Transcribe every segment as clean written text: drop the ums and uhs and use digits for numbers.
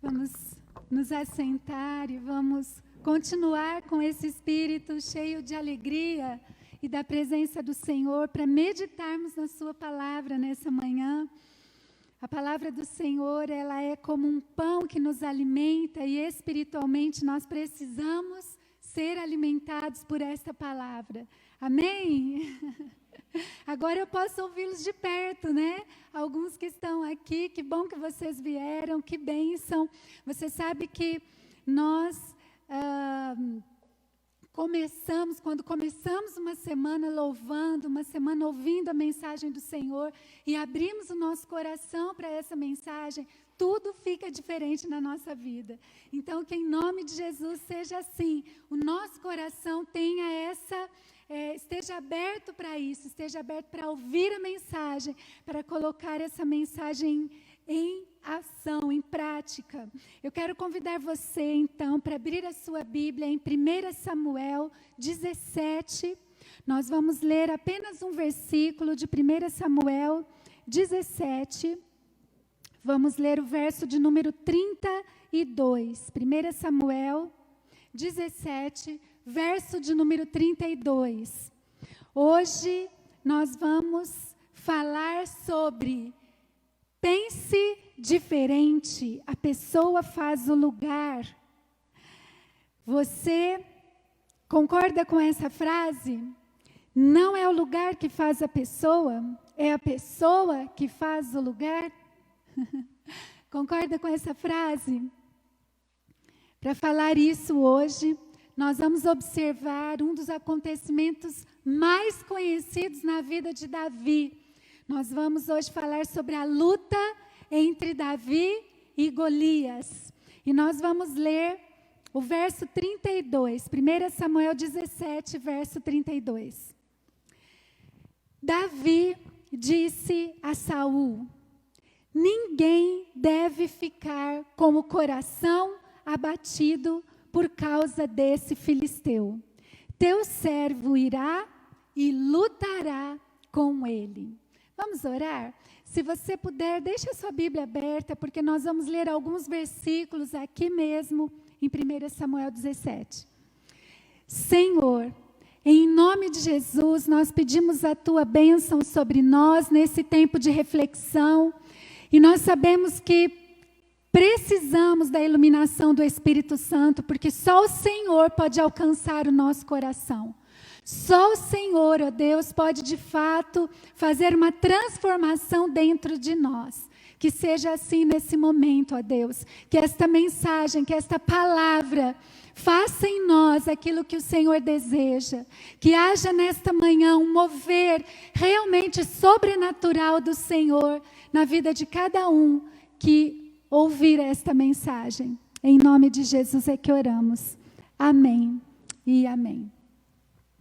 Vamos nos assentar e vamos continuar com esse espírito cheio de alegria e da presença do Senhor para meditarmos na sua palavra nessa manhã. A palavra do Senhor, ela é como um pão que nos alimenta e espiritualmente nós precisamos ser alimentados por esta palavra. Amém? Agora eu posso ouvi-los de perto, né? Alguns que estão aqui, que bom que vocês vieram, que bênção. Você sabe que nós quando começamos uma semana louvando, uma semana ouvindo a mensagem do Senhor e abrimos o nosso coração para essa mensagem, tudo fica diferente na nossa vida. Então, que em nome de Jesus seja assim, o nosso coração tenha esteja aberto para isso, esteja aberto para ouvir a mensagem, para colocar essa mensagem em ação, em prática. Eu quero convidar você, então, para abrir a sua Bíblia em 1 Samuel 17. Nós vamos ler apenas um versículo de 1 Samuel 17. Vamos ler o verso de número 32. 1 Samuel 17, verso de número 32. Hoje nós vamos falar sobre pense diferente, a pessoa faz o lugar. Você concorda com essa frase? Não é o lugar que faz a pessoa, é a pessoa que faz o lugar. Concorda com essa frase? Para falar isso hoje, nós vamos observar um dos acontecimentos mais conhecidos na vida de Davi. Nós vamos hoje falar sobre a luta entre Davi e Golias. E nós vamos ler o verso 32, 1 Samuel 17, verso 32. Davi disse a Saul: ninguém deve ficar com o coração abatido por causa desse filisteu. Teu servo irá e lutará com ele. Vamos orar? Se você puder, deixe a sua Bíblia aberta, porque nós vamos ler alguns versículos aqui mesmo, em 1 Samuel 17. Senhor, em nome de Jesus, nós pedimos a Tua bênção sobre nós, nesse tempo de reflexão, e nós sabemos que precisamos da iluminação do Espírito Santo, porque só o Senhor pode alcançar o nosso coração. Só o Senhor, ó Deus, pode de fato fazer uma transformação dentro de nós. Que seja assim nesse momento, ó Deus. Que esta mensagem, que esta palavra faça em nós aquilo que o Senhor deseja. Que haja nesta manhã um mover realmente sobrenatural do Senhor na vida de cada um que ouvir esta mensagem. Em nome de Jesus é que oramos. Amém e amém.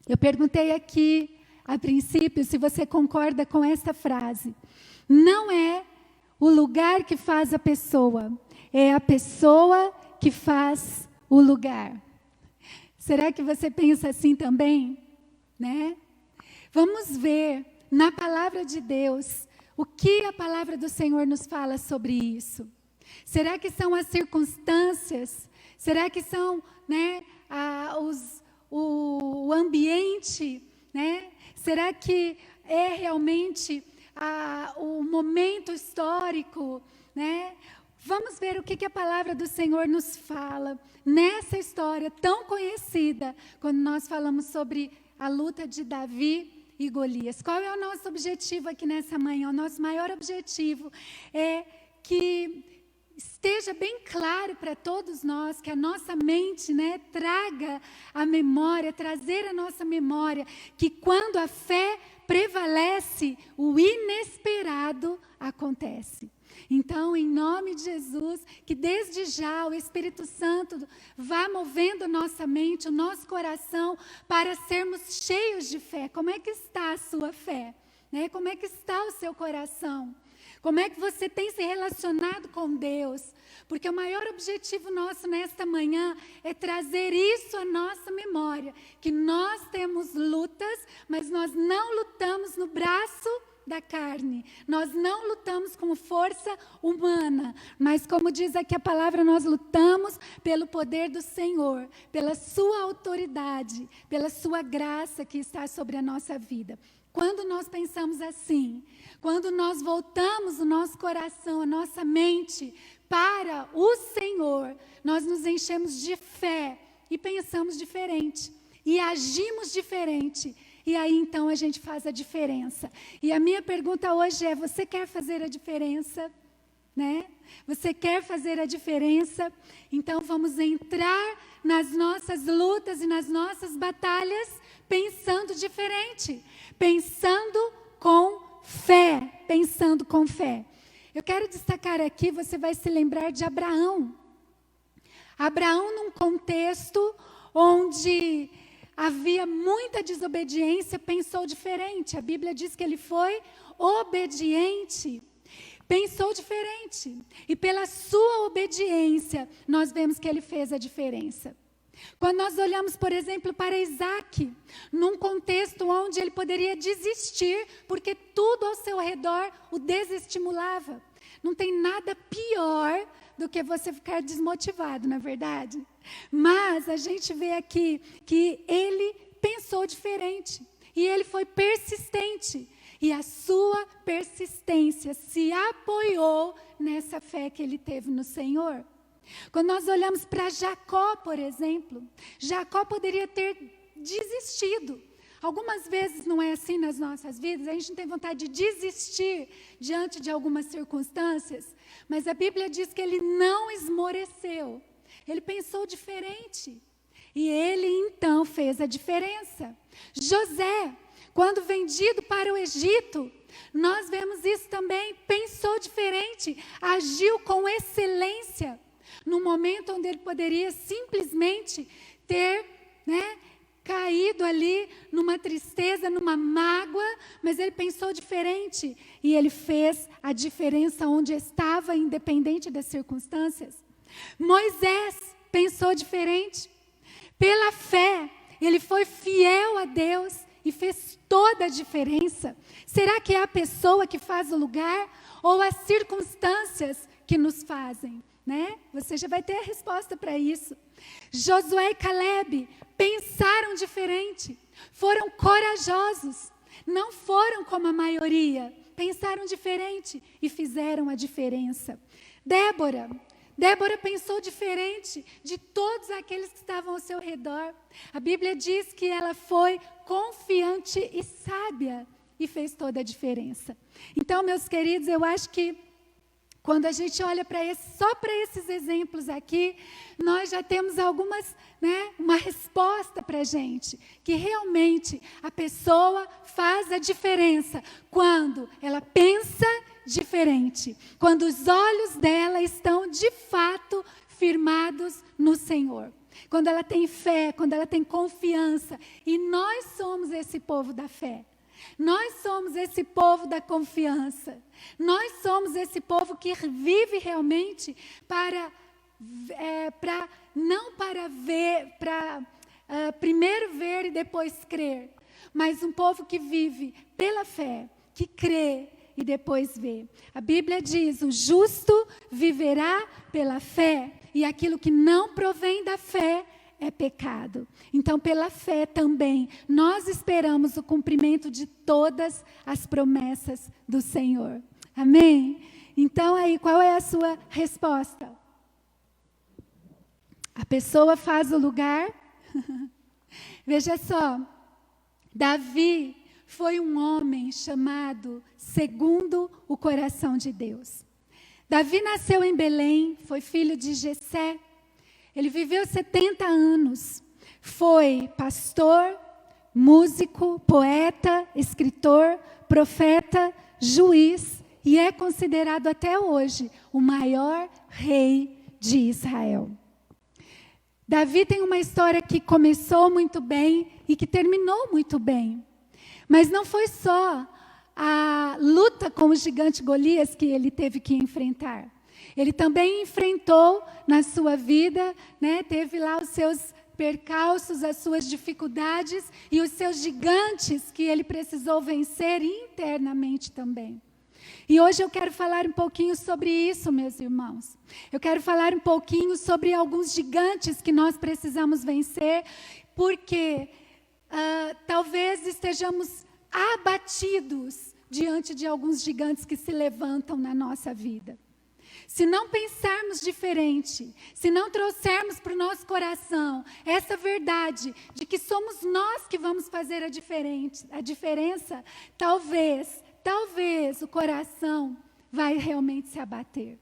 Eu perguntei aqui, a princípio, se você concorda com esta frase. Não é o lugar que faz a pessoa, é a pessoa que faz o lugar. Será que você pensa assim também? Né? Vamos ver na palavra de Deus o que a palavra do Senhor nos fala sobre isso. Será que são as circunstâncias? Será que são, né, o ambiente, né? Será que é realmente o momento histórico, né? Vamos ver o que a palavra do Senhor nos fala nessa história tão conhecida, quando nós falamos sobre a luta de Davi e Golias. Qual é o nosso objetivo aqui nessa manhã? O nosso maior objetivo é que esteja bem claro para todos nós, que a nossa mente, né, traga a memória, trazer a nossa memória, que quando a fé prevalece, o inesperado acontece. Então, em nome de Jesus, que desde já o Espírito Santo vá movendo a nossa mente, o nosso coração, para sermos cheios de fé. Como é que está a sua fé? Né? Como é que está o seu coração? Como é que você tem se relacionado com Deus? Porque o maior objetivo nosso nesta manhã é trazer isso à nossa memória. Que nós temos lutas, mas nós não lutamos no braço da carne. Nós não lutamos com força humana, mas como diz aqui a palavra, nós lutamos pelo poder do Senhor, pela sua autoridade, pela sua graça que está sobre a nossa vida. Quando nós pensamos assim, quando nós voltamos o nosso coração, a nossa mente para o Senhor, nós nos enchemos de fé e pensamos diferente, e agimos diferente, e aí então a gente faz a diferença. E a minha pergunta hoje é, você quer fazer a diferença? Né? Você quer fazer a diferença? Então vamos entrar nas nossas lutas e nas nossas batalhas pensando diferente, pensando com fé, pensando com fé. Eu quero destacar aqui, você vai se lembrar de Abraão. Abraão num contexto onde havia muita desobediência, pensou diferente. A Bíblia diz que ele foi obediente, pensou diferente. E pela sua obediência, nós vemos que ele fez a diferença. Quando nós olhamos, por exemplo, para Isaac, num contexto onde ele poderia desistir, porque tudo ao seu redor o desestimulava. Não tem nada pior do que você ficar desmotivado, não é verdade? Mas a gente vê aqui que ele pensou diferente, e ele foi persistente, e a sua persistência se apoiou nessa fé que ele teve no Senhor. Quando nós olhamos para Jacó, por exemplo, Jacó poderia ter desistido. Algumas vezes não é assim nas nossas vidas, a gente não tem vontade de desistir diante de algumas circunstâncias, mas a Bíblia diz que ele não esmoreceu, ele pensou diferente, e ele então fez a diferença. José, quando vendido para o Egito, nós vemos isso também, pensou diferente, agiu com excelência, num momento onde ele poderia simplesmente ter, caído ali numa tristeza, numa mágoa, mas ele pensou diferente, e ele fez a diferença onde estava, independente das circunstâncias. Moisés pensou diferente, pela fé, ele foi fiel a Deus e fez toda a diferença. Será que é a pessoa que faz o lugar ou as circunstâncias que nos fazem? Você já vai ter a resposta para isso. Josué e Caleb pensaram diferente, foram corajosos, não foram como a maioria, pensaram diferente e fizeram a diferença. Débora pensou diferente de todos aqueles que estavam ao seu redor. A Bíblia diz que ela foi confiante e sábia e fez toda a diferença. Então, meus queridos, eu acho que quando a gente olha só para esses exemplos aqui, nós já temos uma resposta para a gente, que realmente a pessoa faz a diferença quando ela pensa diferente, quando os olhos dela estão de fato firmados no Senhor, quando ela tem fé, quando ela tem confiança, e nós somos esse povo da fé. Nós somos esse povo da confiança. Nós somos esse povo que vive realmente primeiro ver e depois crer, mas um povo que vive pela fé, que crê e depois vê. A Bíblia diz: o justo viverá pela fé, e aquilo que não provém da fé é pecado. Então, pela fé também, nós esperamos o cumprimento de todas as promessas do Senhor. Amém? Então, aí, qual é a sua resposta? A pessoa faz o lugar. Veja só, Davi foi um homem chamado segundo o coração de Deus. Davi nasceu em Belém, foi filho de Jessé. Ele viveu 70 anos, foi pastor, músico, poeta, escritor, profeta, juiz, e é considerado até hoje o maior rei de Israel. Davi tem uma história que começou muito bem e que terminou muito bem, mas não foi só a luta com o gigante Golias que ele teve que enfrentar. Ele também enfrentou na sua vida, teve lá os seus percalços, as suas dificuldades e os seus gigantes que ele precisou vencer internamente também. E hoje eu quero falar um pouquinho sobre isso, meus irmãos. Eu quero falar um pouquinho sobre alguns gigantes que nós precisamos vencer, porque talvez estejamos abatidos diante de alguns gigantes que se levantam na nossa vida. Se não pensarmos diferente, se não trouxermos para o nosso coração essa verdade de que somos nós que vamos fazer a diferença, talvez o coração vai realmente se abater.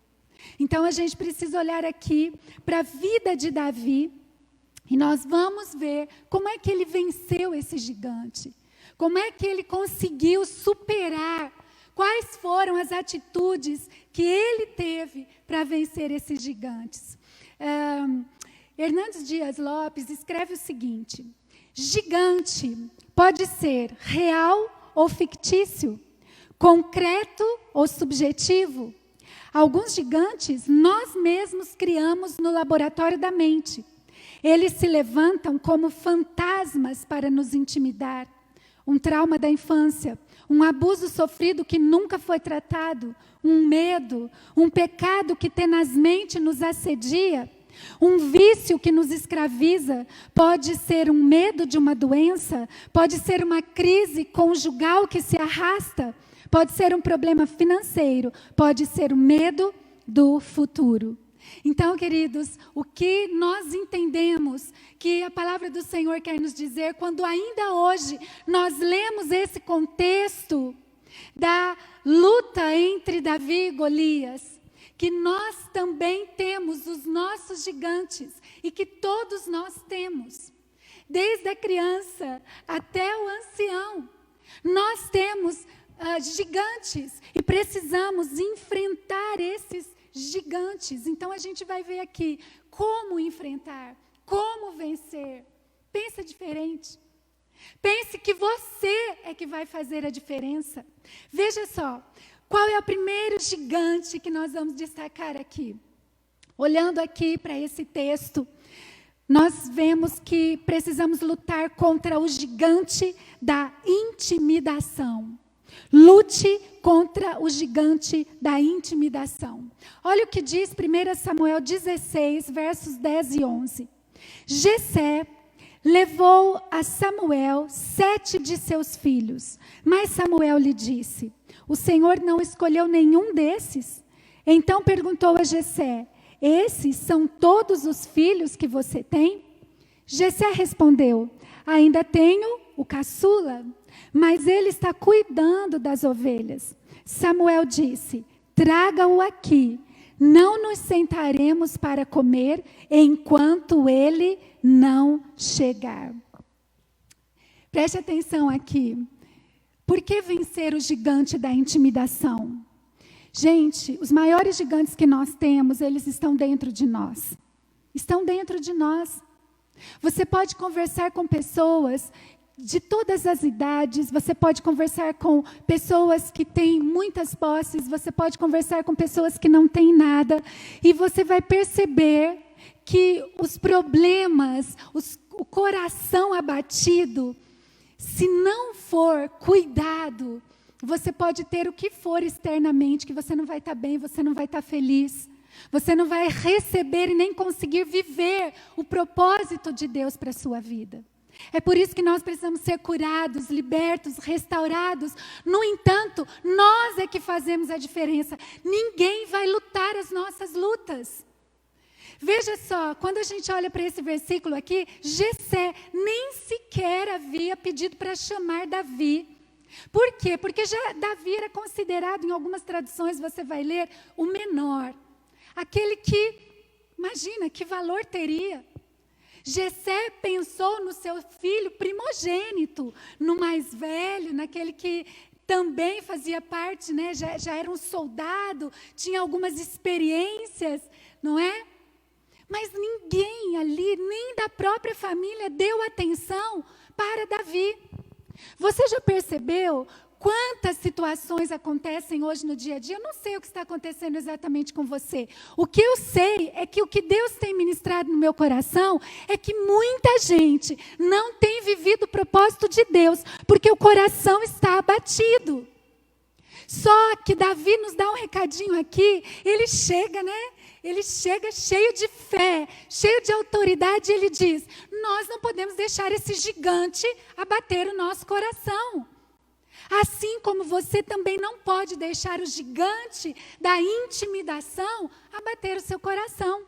Então a gente precisa olhar aqui para a vida de Davi e nós vamos ver como é que ele venceu esse gigante, como é que ele conseguiu superar, quais foram as atitudes que ele teve para vencer esses gigantes. Hernandes Dias Lopes escreve o seguinte: gigante pode ser real ou fictício, concreto ou subjetivo. Alguns gigantes nós mesmos criamos no laboratório da mente. Eles se levantam como fantasmas para nos intimidar. Um trauma da infância, um abuso sofrido que nunca foi tratado, um medo, um pecado que tenazmente nos assedia, um vício que nos escraviza, pode ser um medo de uma doença, pode ser uma crise conjugal que se arrasta, pode ser um problema financeiro, pode ser o medo do futuro. Então, queridos, o que nós entendemos que a palavra do Senhor quer nos dizer, quando ainda hoje nós lemos esse contexto da luta entre Davi e Golias, que nós também temos os nossos gigantes e que todos nós temos, desde a criança até o ancião, nós temos gigantes e precisamos enfrentar esses gigantes. Então a gente vai ver aqui como enfrentar, como vencer. Pensa diferente. Pense que você é que vai fazer a diferença. Veja só, qual é o primeiro gigante que nós vamos destacar aqui? Olhando aqui para esse texto, nós vemos que precisamos lutar contra o gigante da intimidação. Lute contra o gigante da intimidação. Olha o que diz 1 Samuel 16, versos 10 e 11. Jessé levou a Samuel 7 de seus filhos, mas Samuel lhe disse: o Senhor não escolheu nenhum desses? Então perguntou a Jessé: esses são todos os filhos que você tem? Jessé respondeu: ainda tenho o caçula, mas ele está cuidando das ovelhas. Samuel disse: traga-o aqui, não nos sentaremos para comer enquanto ele não chegar. Preste atenção aqui. Por que vencer o gigante da intimidação? Gente, os maiores gigantes que nós temos, eles estão dentro de nós. Estão dentro de nós. Você pode conversar com pessoas de todas as idades, você pode conversar com pessoas que têm muitas posses, você pode conversar com pessoas que não têm nada, e você vai perceber que os problemas, o coração abatido, se não for cuidado, você pode ter o que for externamente, que você não vai estar bem, você não vai estar feliz, você não vai receber e nem conseguir viver o propósito de Deus para a sua vida. É por isso que nós precisamos ser curados, libertos, restaurados. No entanto, nós é que fazemos a diferença. Ninguém vai lutar as nossas lutas. Veja só, quando a gente olha para esse versículo aqui, Jessé nem sequer havia pedido para chamar Davi. Por quê? Porque já Davi era considerado, em algumas traduções você vai ler, o menor. Aquele que, imagina, que valor teria? Jessé pensou no seu filho primogênito, no mais velho, naquele que também fazia parte, né? Já era um soldado, tinha algumas experiências, não é? Mas ninguém ali, nem da própria família, deu atenção para Davi. Você já percebeu quantas situações acontecem hoje no dia a dia. Eu não sei o que está acontecendo exatamente com você. O que eu sei é que o que Deus tem ministrado no meu coração é que muita gente não tem vivido o propósito de Deus, porque o coração está abatido. Só que Davi nos dá um recadinho aqui, ele chega, né? Ele chega cheio de fé, cheio de autoridade, e ele diz: nós não podemos deixar esse gigante abater o nosso coração. Assim como você também não pode deixar o gigante da intimidação abater o seu coração.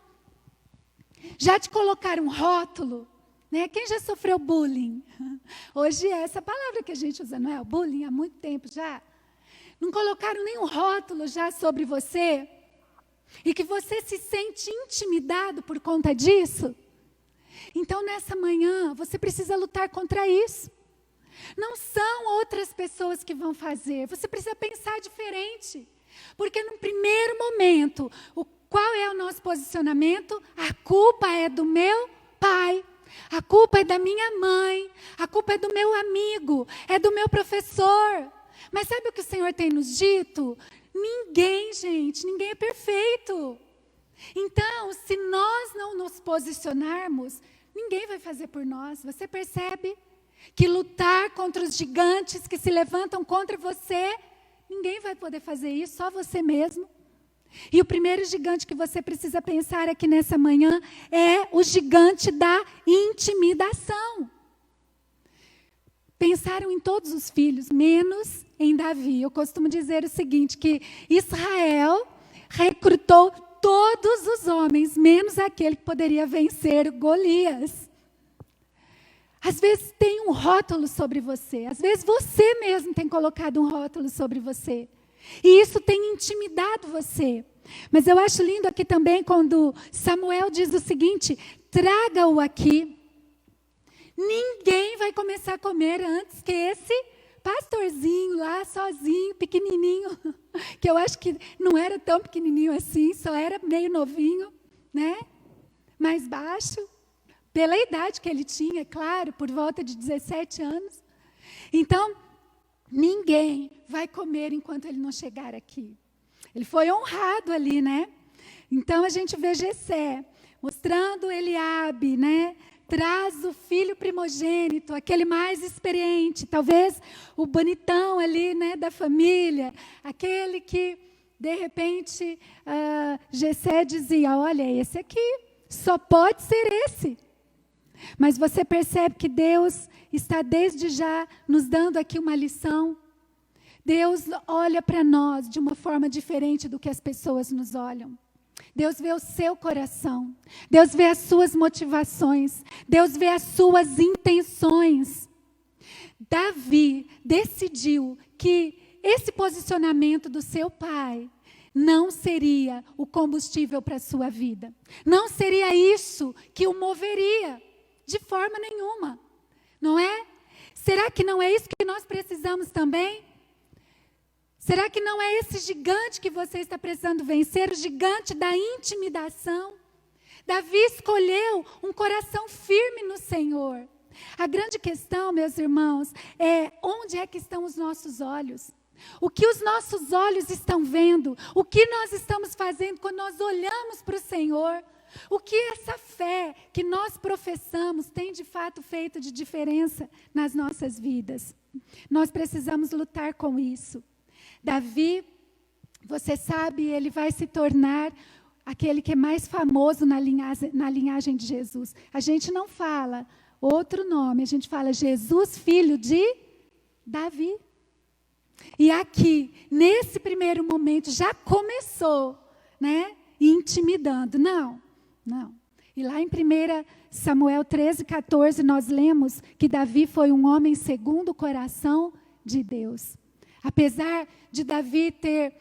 Já te colocaram um rótulo? Né? Quem já sofreu bullying? Hoje é essa palavra que a gente usa, não é? O bullying há muito tempo já. Não colocaram nenhum rótulo já sobre você? E que você se sente intimidado por conta disso? Então, nessa manhã, você precisa lutar contra isso. Não são outras pessoas que vão fazer. Você precisa pensar diferente. Porque, no primeiro momento, qual é o nosso posicionamento? A culpa é do meu pai. A culpa é da minha mãe. A culpa é do meu amigo. É do meu professor. Mas sabe o que o Senhor tem nos dito? Ninguém, gente, ninguém é perfeito. Então, se nós não nos posicionarmos, ninguém vai fazer por nós. Você percebe que lutar contra os gigantes que se levantam contra você, ninguém vai poder fazer isso, só você mesmo. E o primeiro gigante que você precisa pensar aqui nessa manhã é o gigante da intimidação. Pensaram em todos os filhos, menos em Davi. Eu costumo dizer o seguinte, que Israel recrutou todos os homens, menos aquele que poderia vencer Golias. Às vezes tem um rótulo sobre você, às vezes você mesmo tem colocado um rótulo sobre você. E isso tem intimidado você. Mas eu acho lindo aqui também quando Samuel diz o seguinte: traga-o aqui. Ninguém vai começar a comer antes que esse pastorzinho lá, sozinho, pequenininho, que eu acho que não era tão pequenininho assim, só era meio novinho, né? Mais baixo, pela idade que ele tinha, claro, por volta de 17 anos. Então, ninguém vai comer enquanto ele não chegar aqui. Ele foi honrado ali, né? Então, a gente vê Jessé mostrando Eliabe, né? Traz o filho primogênito, aquele mais experiente, talvez o bonitão ali, né, da família, aquele que, de repente, Jessé dizia: olha, esse aqui, só pode ser esse. Mas você percebe que Deus está desde já nos dando aqui uma lição. Deus olha para nós de uma forma diferente do que as pessoas nos olham. Deus vê o seu coração, Deus vê as suas motivações, Deus vê as suas intenções. Davi decidiu que esse posicionamento do seu pai não seria o combustível para a sua vida. Não seria isso que o moveria, de forma nenhuma. Não é? Será que não é isso que nós precisamos também? Será que não é esse gigante que você está precisando vencer, o gigante da intimidação? Davi escolheu um coração firme no Senhor. A grande questão, meus irmãos, é onde é que estão os nossos olhos? O que os nossos olhos estão vendo? O que nós estamos fazendo quando nós olhamos para o Senhor? O que essa fé que nós professamos tem de fato feito de diferença nas nossas vidas? Nós precisamos lutar com isso. Davi, você sabe, ele vai se tornar aquele que é mais famoso na linhagem de Jesus. A gente não fala outro nome, a gente fala Jesus, filho de Davi. E aqui, nesse primeiro momento, já começou, né, intimidando. Não. E lá em 1 Samuel 13:14, nós lemos que Davi foi um homem segundo o coração de Deus. Apesar de Davi ter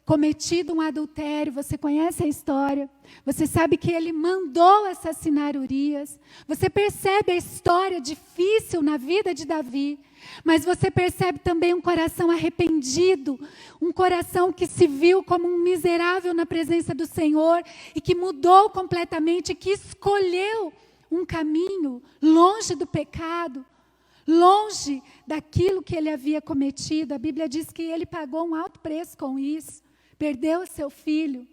cometido um adultério, você conhece a história, você sabe que ele mandou assassinar Urias, você percebe a história difícil na vida de Davi, mas você percebe também um coração arrependido, um coração que se viu como um miserável na presença do Senhor e que mudou completamente, que escolheu um caminho longe do pecado, longe daquilo que ele havia cometido. A Bíblia diz que ele pagou um alto preço com isso, perdeu o seu filho.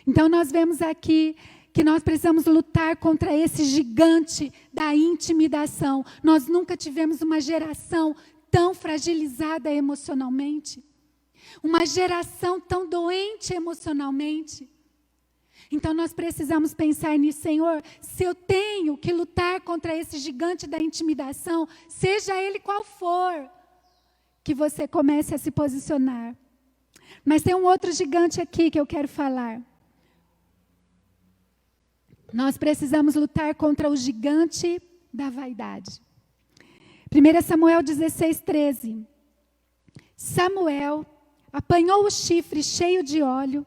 Então nós vemos aqui que nós precisamos lutar contra esse gigante da intimidação. Nós nunca tivemos uma geração tão fragilizada emocionalmente, uma geração tão doente emocionalmente. Então nós precisamos pensar nisso, Senhor, se eu tenho que lutar contra esse gigante da intimidação, seja ele qual for, que você comece a se posicionar. Mas tem um outro gigante aqui que eu quero falar. Nós precisamos lutar contra o gigante da vaidade. 1 Samuel 16:13. Samuel apanhou o chifre cheio de óleo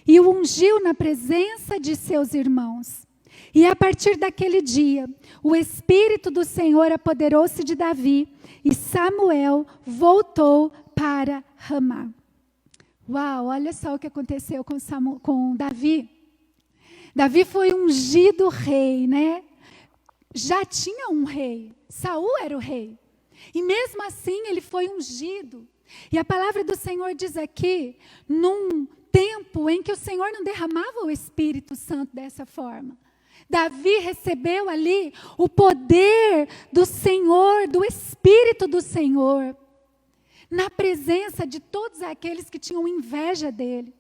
e o ungiu na presença de seus irmãos. E a partir daquele dia, o Espírito do Senhor apoderou-se de Davi e Samuel voltou para Ramá. Uau, olha só o que aconteceu com Davi. Davi foi ungido rei, né? Já tinha um rei, Saul era o rei. E mesmo assim ele foi ungido. E a palavra do Senhor diz aqui, num tempo em que o Senhor não derramava o Espírito Santo dessa forma. Davi recebeu ali o poder do Senhor, do Espírito do Senhor, na presença de todos aqueles que tinham inveja dele.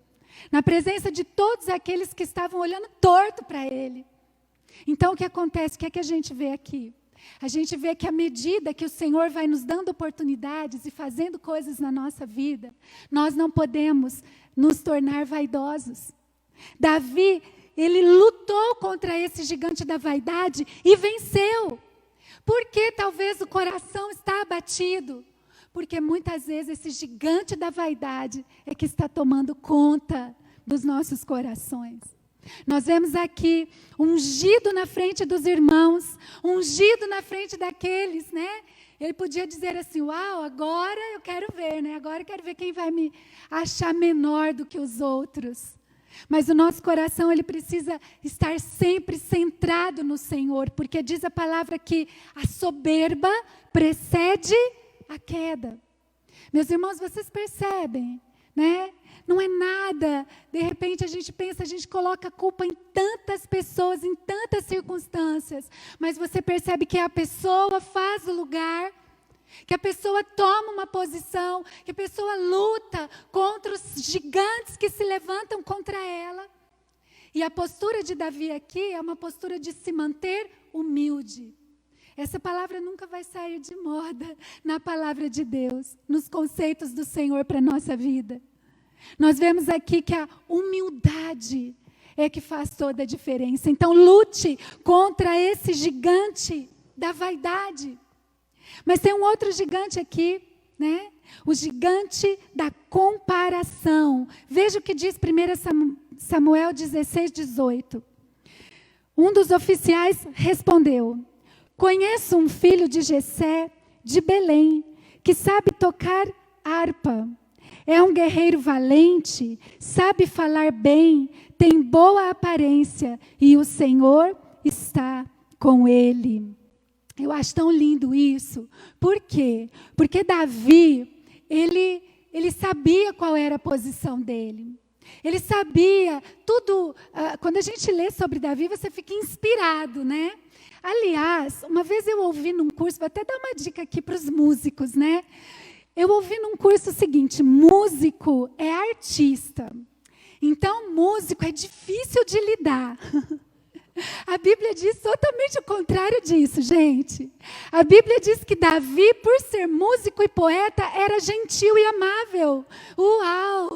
Na presença de todos aqueles que estavam olhando torto para ele. Então o que acontece? O que é que a gente vê aqui? A gente vê que à medida que o Senhor vai nos dando oportunidades e fazendo coisas na nossa vida, nós não podemos nos tornar vaidosos. Davi, ele lutou contra esse gigante da vaidade e venceu. Por que talvez o coração está abatido? Porque muitas vezes esse gigante da vaidade é que está tomando conta dos nossos corações. Nós vemos aqui ungido na frente dos irmãos, ungido na frente daqueles, né? Ele podia dizer assim, uau, agora eu quero ver, né? Agora eu quero ver quem vai me achar menor do que os outros. Mas o nosso coração, ele precisa estar sempre centrado no Senhor, porque diz a palavra que a soberba precede a queda. Meus irmãos, vocês percebem, né? Não é nada, de repente a gente pensa, a gente coloca a culpa em tantas pessoas, em tantas circunstâncias, mas você percebe que a pessoa faz o lugar, que a pessoa toma uma posição, que a pessoa luta contra os gigantes que se levantam contra ela. E a postura de Davi aqui é uma postura de se manter humilde. Essa palavra nunca vai sair de moda na palavra de Deus, nos conceitos do Senhor para a nossa vida. Nós vemos aqui que a humildade é que faz toda a diferença. Então lute contra esse gigante da vaidade. Mas tem um outro gigante aqui, né? O gigante da comparação. Veja o que diz 1 Samuel 16:18. Um dos oficiais respondeu: conheço um filho de Jessé, de Belém, que sabe tocar harpa. É um guerreiro valente, sabe falar bem, tem boa aparência e o Senhor está com ele. Eu acho tão lindo isso. Por quê? Porque Davi, ele sabia qual era a posição dele. Ele sabia tudo. Quando a gente lê sobre Davi, você fica inspirado, né? Aliás, uma vez eu ouvi num curso, vou até dar uma dica aqui para os músicos, né? Eu ouvi num curso o seguinte: músico é artista. Então, músico é difícil de lidar. A Bíblia diz totalmente o contrário disso, gente. A Bíblia diz que Davi, por ser músico e poeta, era gentil e amável. Uau!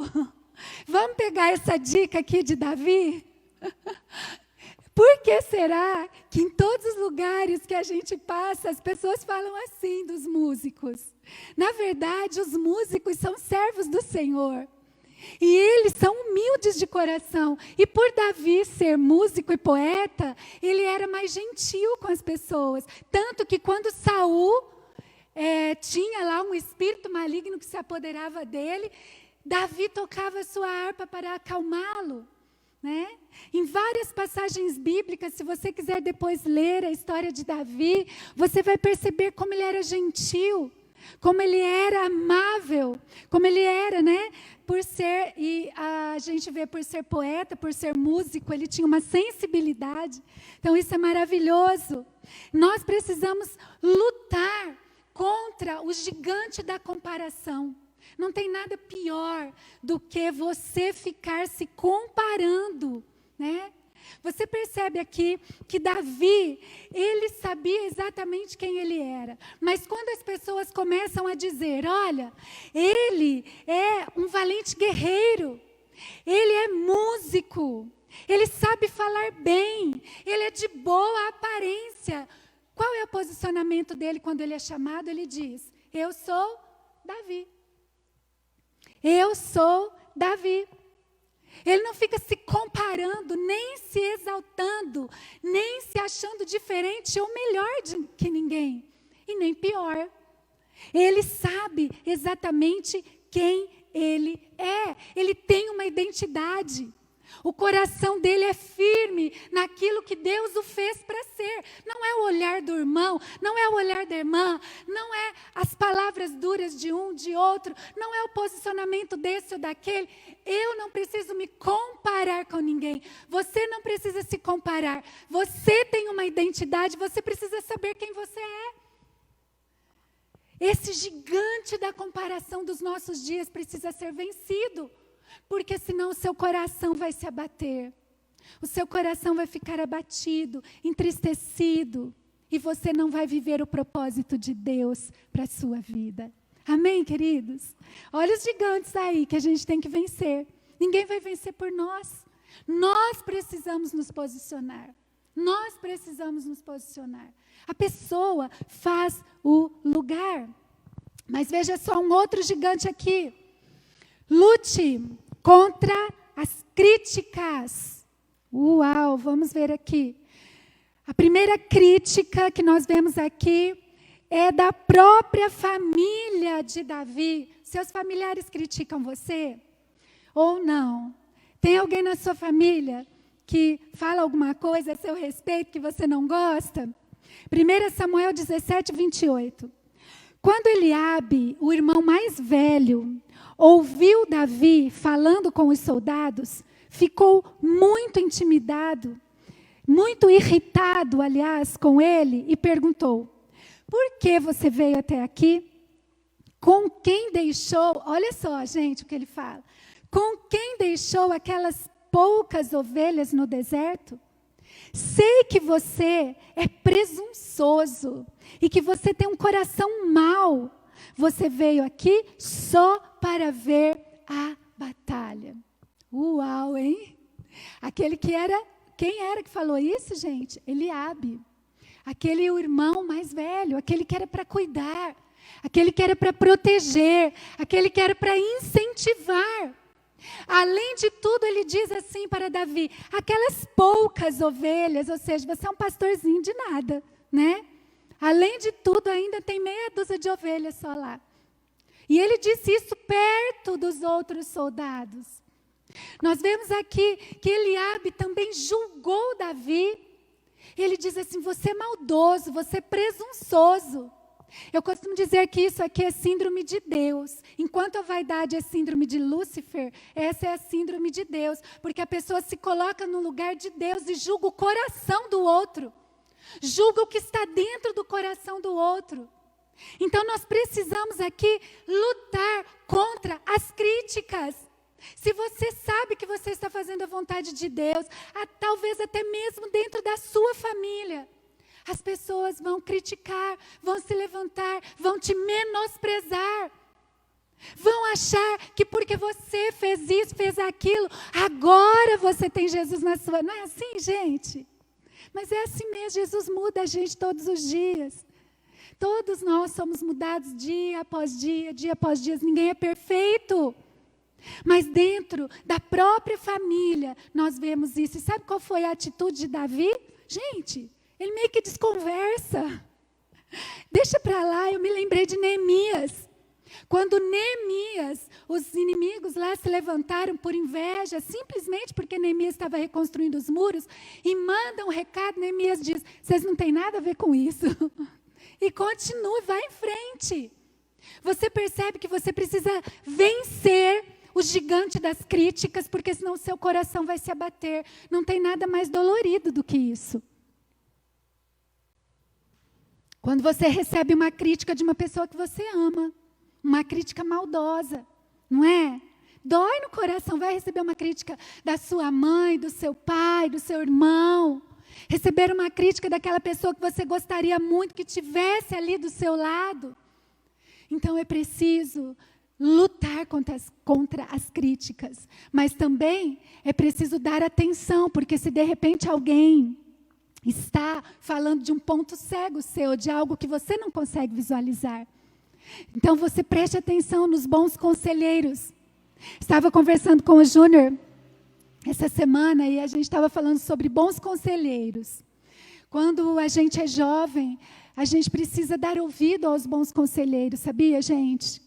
Vamos pegar essa dica aqui de Davi? Por que será que em todos os lugares que a gente passa, as pessoas falam assim dos músicos? Na verdade, os músicos são servos do Senhor. E eles são humildes de coração. E por Davi ser músico e poeta, ele era mais gentil com as pessoas. Tanto que quando Saul tinha lá um espírito maligno que se apoderava dele, Davi tocava a sua harpa para acalmá-lo. né? Em várias passagens bíblicas, se você quiser depois ler a história de Davi, você vai perceber como ele era gentil, como ele era amável, como ele era, né? Por ser, e a gente vê por ser poeta, por ser músico, ele tinha uma sensibilidade. Então isso é maravilhoso. Nós precisamos lutar contra o gigante da comparação. Não tem nada pior do que você ficar se comparando, né? Você percebe aqui que Davi, ele sabia exatamente quem ele era. Mas quando as pessoas começam a dizer, olha, ele é um valente guerreiro, ele é músico, ele sabe falar bem, ele é de boa aparência. Qual é o posicionamento dele quando ele é chamado? Ele diz, eu sou Davi. Eu sou Davi. Ele não fica se comparando, nem se exaltando, nem se achando diferente ou melhor que ninguém, e nem pior. Ele sabe exatamente quem ele é. Ele tem uma identidade. O coração dele é firme naquilo que Deus o fez para ser. Não é o olhar do irmão, não é o olhar da irmã, não é as palavras duras de um, de outro, não é o posicionamento desse ou daquele. Eu não preciso me comparar com ninguém. Você não precisa se comparar. Você tem uma identidade, você precisa saber quem você é. Esse gigante da comparação dos nossos dias precisa ser vencido. Porque senão o seu coração vai se abater. O seu coração vai ficar abatido, entristecido. E você não vai viver o propósito de Deus para a sua vida. Amém, queridos? Olha os gigantes aí que a gente tem que vencer. Ninguém vai vencer por nós. Nós precisamos nos posicionar. Nós precisamos nos posicionar. A pessoa faz o lugar. Mas veja só um outro gigante aqui. Lute contra as críticas. Uau, vamos ver aqui. A primeira crítica que nós vemos aqui é da própria família de Davi. Seus familiares criticam você? Ou não? Tem alguém na sua família que fala alguma coisa a seu respeito que você não gosta? 1 Samuel 17, 28. Quando Eliabe, o irmão mais velho, ouviu Davi falando com os soldados, ficou muito intimidado, muito irritado, aliás, com ele, e perguntou, por que você veio até aqui? Com quem deixou, olha só, gente, o que ele fala, com quem deixou aquelas poucas ovelhas no deserto? Sei que você é presunçoso e que você tem um coração mau. Você veio aqui só para ver a batalha. Uau, hein? Aquele que era, quem era que falou isso, gente? Eliabe. Aquele irmão mais velho, aquele que era para cuidar, aquele que era para proteger, aquele que era para incentivar. Além de tudo, ele diz assim para Davi, aquelas poucas ovelhas, ou seja, você é um pastorzinho de nada, né? Além de tudo, ainda tem meia dúzia de ovelhas só lá. E ele disse isso perto dos outros soldados. Nós vemos aqui que Eliabe também julgou Davi. Ele diz assim, você é maldoso, você é presunçoso. Eu costumo dizer que isso aqui é síndrome de Deus. Enquanto a vaidade é síndrome de Lúcifer, essa é a síndrome de Deus. Porque a pessoa se coloca no lugar de Deus e julga o coração do outro. Julga o que está dentro do coração do outro. Então nós precisamos aqui lutar contra as críticas. Se você sabe que você está fazendo a vontade de Deus, talvez até mesmo dentro da sua família, as pessoas vão criticar, vão se levantar, vão te menosprezar. Vão achar que porque você fez isso, fez aquilo, agora você tem Jesus na sua... Não é assim, gente? Mas é assim mesmo, Jesus muda a gente todos os dias. Todos nós somos mudados dia após dia, dia após dia. Ninguém é perfeito. Mas dentro da própria família, nós vemos isso. E sabe qual foi a atitude de Davi? Gente, ele meio que desconversa. Deixa para lá, eu me lembrei de Neemias. Quando Neemias, os inimigos lá se levantaram por inveja, simplesmente porque Neemias estava reconstruindo os muros, e mandam um recado, Neemias diz, vocês não têm nada a ver com isso. E continue, vai em frente. Você percebe que você precisa vencer o gigante das críticas, porque senão o seu coração vai se abater. Não tem nada mais dolorido do que isso. Quando você recebe uma crítica de uma pessoa que você ama, uma crítica maldosa, não é? Dói no coração, vai receber uma crítica da sua mãe, do seu pai, do seu irmão. Receber uma crítica daquela pessoa que você gostaria muito que tivesse ali do seu lado. Então é preciso lutar contra as críticas. Mas também é preciso dar atenção, porque se de repente alguém está falando de um ponto cego seu, de algo que você não consegue visualizar. Então você preste atenção nos bons conselheiros. Estava conversando com o Júnior essa semana e a gente estava falando sobre bons conselheiros. Quando a gente é jovem, a gente precisa dar ouvido aos bons conselheiros, sabia, gente?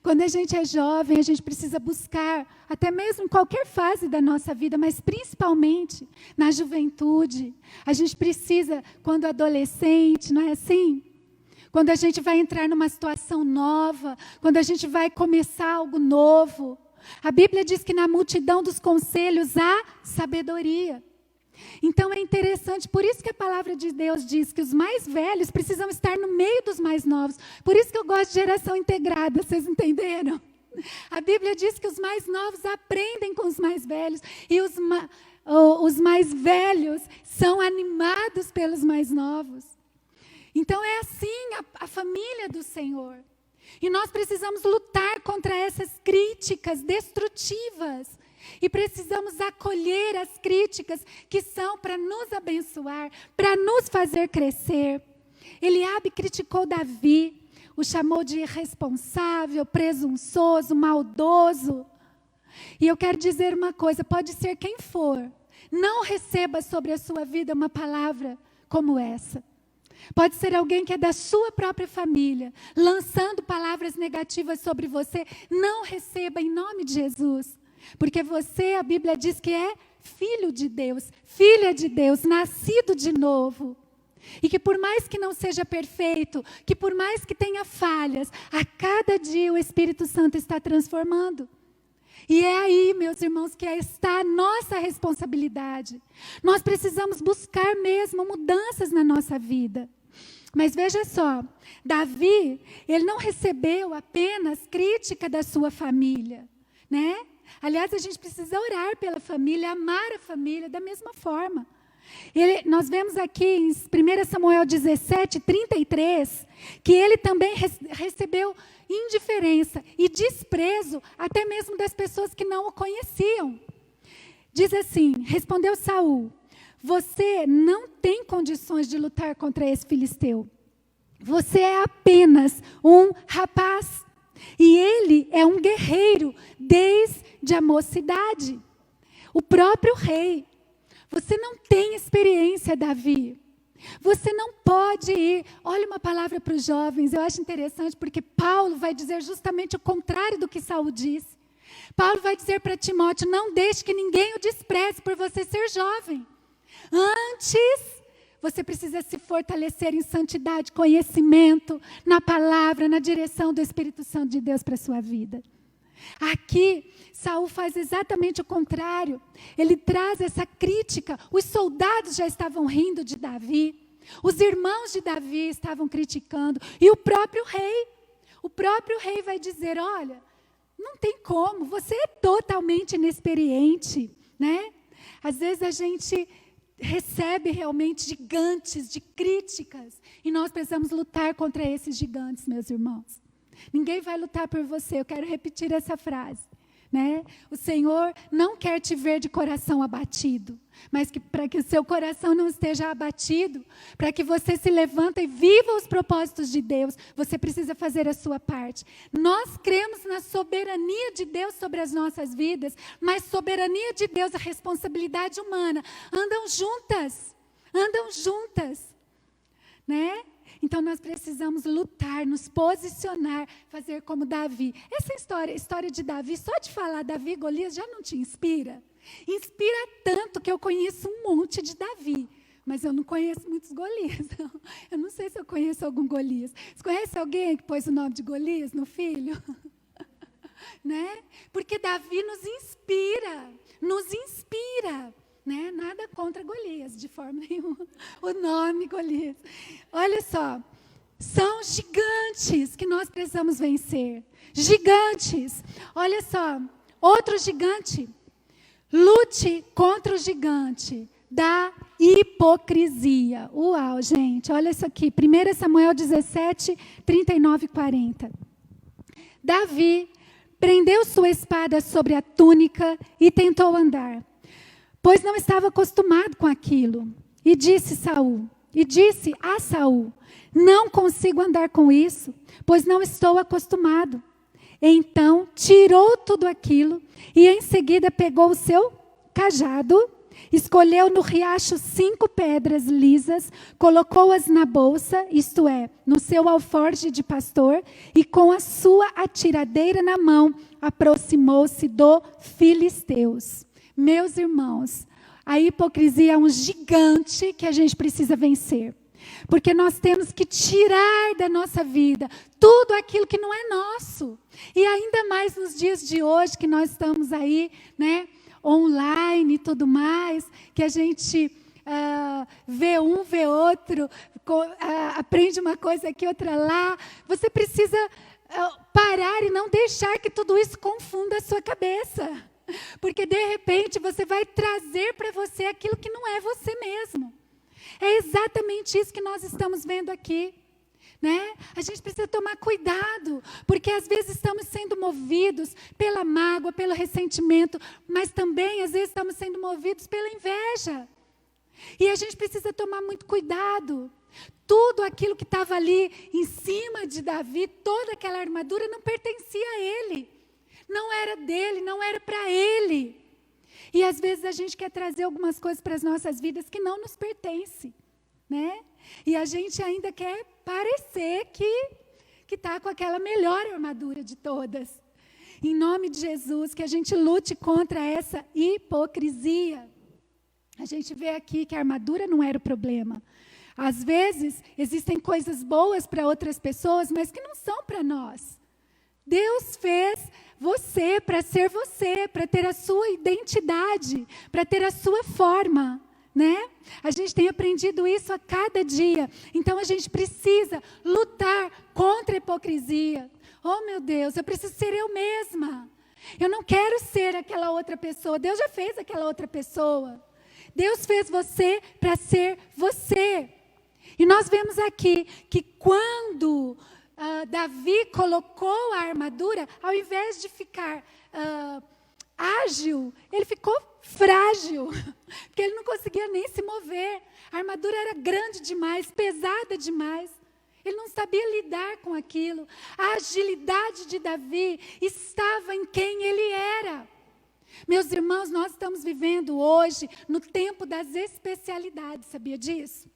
Quando a gente é jovem, a gente precisa buscar, até mesmo em qualquer fase da nossa vida, mas principalmente na juventude. A gente precisa, quando adolescente, não é assim? Quando a gente vai entrar numa situação nova, quando a gente vai começar algo novo. A Bíblia diz que na multidão dos conselhos há sabedoria. Então é interessante, por isso que a palavra de Deus diz que os mais velhos precisam estar no meio dos mais novos. Por isso que eu gosto de geração integrada, vocês entenderam? A Bíblia diz que os mais novos aprendem com os mais velhos e os mais velhos são animados pelos mais novos. Então é assim a família do Senhor. E nós precisamos lutar contra essas críticas destrutivas. E precisamos acolher as críticas que são para nos abençoar, para nos fazer crescer. Eliabe criticou Davi, o chamou de irresponsável, presunçoso, maldoso. E eu quero dizer uma coisa, pode ser quem for, não receba sobre a sua vida uma palavra como essa. Pode ser alguém que é da sua própria família, lançando palavras negativas sobre você. Não receba em nome de Jesus. Porque você, a Bíblia diz que é filho de Deus, filha de Deus, nascido de novo. E que por mais que não seja perfeito, que por mais que tenha falhas, a cada dia o Espírito Santo está transformando. E é aí, meus irmãos, que está a nossa responsabilidade. Nós precisamos buscar mesmo mudanças na nossa vida. Mas veja só, Davi, ele não recebeu apenas crítica da sua família, né? Aliás, a gente precisa orar pela família, amar a família da mesma forma. Nós vemos aqui em 1 Samuel 17, 33, que ele também recebeu indiferença e desprezo, até mesmo das pessoas que não o conheciam. Diz assim, respondeu Saul, você não tem condições de lutar contra esse filisteu. Você é apenas um rapaz. E ele é um guerreiro desde a mocidade. O próprio rei. Você não tem experiência, Davi. Você não pode ir. Olha uma palavra para os jovens. Eu acho interessante porque Paulo vai dizer justamente o contrário do que Saul disse. Paulo vai dizer para Timóteo, não deixe que ninguém o despreze por você ser jovem. Antes, você precisa se fortalecer em santidade, conhecimento, na palavra, na direção do Espírito Santo de Deus para a sua vida. Aqui, Saul faz exatamente o contrário. Ele traz essa crítica. Os soldados já estavam rindo de Davi. Os irmãos de Davi estavam criticando. E o próprio rei vai dizer, olha, não tem como, você é totalmente inexperiente, né? Às vezes a gente recebe realmente gigantes de críticas. E nós precisamos lutar contra esses gigantes, meus irmãos. Ninguém vai lutar por você. Eu quero repetir essa frase, né? O Senhor não quer te ver de coração abatido, mas para que o seu coração não esteja abatido, para que você se levante e viva os propósitos de Deus, você precisa fazer a sua parte. Nós cremos na soberania de Deus sobre as nossas vidas, mas soberania de Deus e responsabilidade humana andam juntas, né? Então nós precisamos lutar, nos posicionar, fazer como Davi. Essa história de Davi, só de falar Davi e Golias já não te inspira? Inspira tanto que eu conheço um monte de Davi, mas eu não conheço muitos Golias. Não. Eu não sei se eu conheço algum Golias. Você conhece alguém que pôs o nome de Golias no filho? Né? Porque Davi nos inspira, né? Nada contra Golias, de forma nenhuma. O nome Golias. Olha só, são gigantes que nós precisamos vencer. Gigantes. Olha só, outro gigante. Lute contra o gigante da hipocrisia. Uau, gente, olha isso aqui. 1 Samuel 17, 39 e 40. Davi prendeu sua espada sobre a túnica e tentou andar, pois não estava acostumado com aquilo. E disse a Saul, não consigo andar com isso, pois não estou acostumado. Então tirou tudo aquilo e em seguida pegou o seu cajado, escolheu no riacho 5 pedras lisas, colocou-as na bolsa, isto é, no seu alforje de pastor, e com a sua atiradeira na mão, aproximou-se do Filisteus. Meus irmãos, a hipocrisia é um gigante que a gente precisa vencer. Porque nós temos que tirar da nossa vida tudo aquilo que não é nosso. E ainda mais nos dias de hoje, que nós estamos aí, né, online e tudo mais, que a gente vê um, vê outro, aprende uma coisa aqui, outra lá. Você precisa parar e não deixar que tudo isso confunda a sua cabeça. Porque, de repente, você vai trazer para você aquilo que não é você mesmo. É exatamente isso que nós estamos vendo aqui, né? A gente precisa tomar cuidado, porque às vezes estamos sendo movidos pela mágoa, pelo ressentimento, mas também às vezes estamos sendo movidos pela inveja. E a gente precisa tomar muito cuidado. Tudo aquilo que estava ali em cima de Davi, toda aquela armadura não pertencia a ele. Não era dele, não era para ele. E às vezes a gente quer trazer algumas coisas para as nossas vidas que não nos pertencem, né? E a gente ainda quer parecer que está com aquela melhor armadura de todas. Em nome de Jesus, que a gente lute contra essa hipocrisia. A gente vê aqui que a armadura não era o problema. Às vezes, existem coisas boas para outras pessoas, mas que não são para nós. Deus fez você para ser você, para ter a sua identidade, para ter a sua forma, né? A gente tem aprendido isso a cada dia. Então a gente precisa lutar contra a hipocrisia. Oh, meu Deus, eu preciso ser eu mesma. Eu não quero ser aquela outra pessoa. Deus já fez aquela outra pessoa. Deus fez você para ser você. E nós vemos aqui que quando Davi colocou a armadura, ao invés de ficar ágil, ele ficou frágil, porque ele não conseguia nem se mover. A armadura era grande demais, pesada demais. Ele não sabia lidar com aquilo. A agilidade de Davi estava em quem ele era. Meus irmãos, nós estamos vivendo hoje no tempo das especialidades, sabia disso?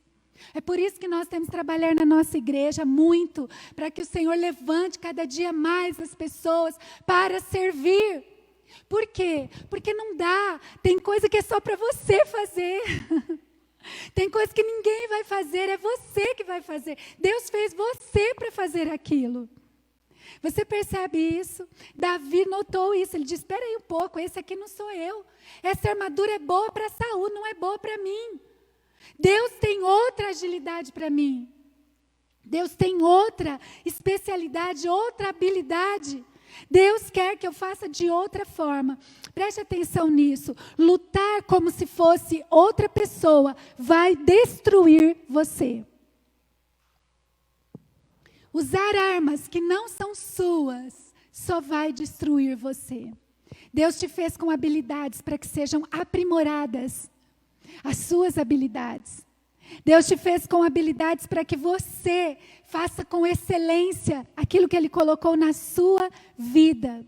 É por isso que nós temos que trabalhar na nossa igreja muito, para que o Senhor levante cada dia mais as pessoas para servir. Por quê? Porque não dá, tem coisa que é só para você fazer. Tem coisa que ninguém vai fazer, é você que vai fazer. Deus fez você para fazer aquilo. Você percebe isso? Davi notou isso, ele disse, espera aí um pouco, esse aqui não sou eu. Essa armadura é boa para Saul, não é boa para mim. Deus tem outra agilidade para mim. Deus tem outra especialidade, outra habilidade. Deus quer que eu faça de outra forma. Preste atenção nisso. Lutar como se fosse outra pessoa vai destruir você. Usar armas que não são suas só vai destruir você. Deus te fez com habilidades para que sejam aprimoradas. As suas habilidades. Deus te fez com habilidades para que você faça com excelência aquilo que Ele colocou na sua vida.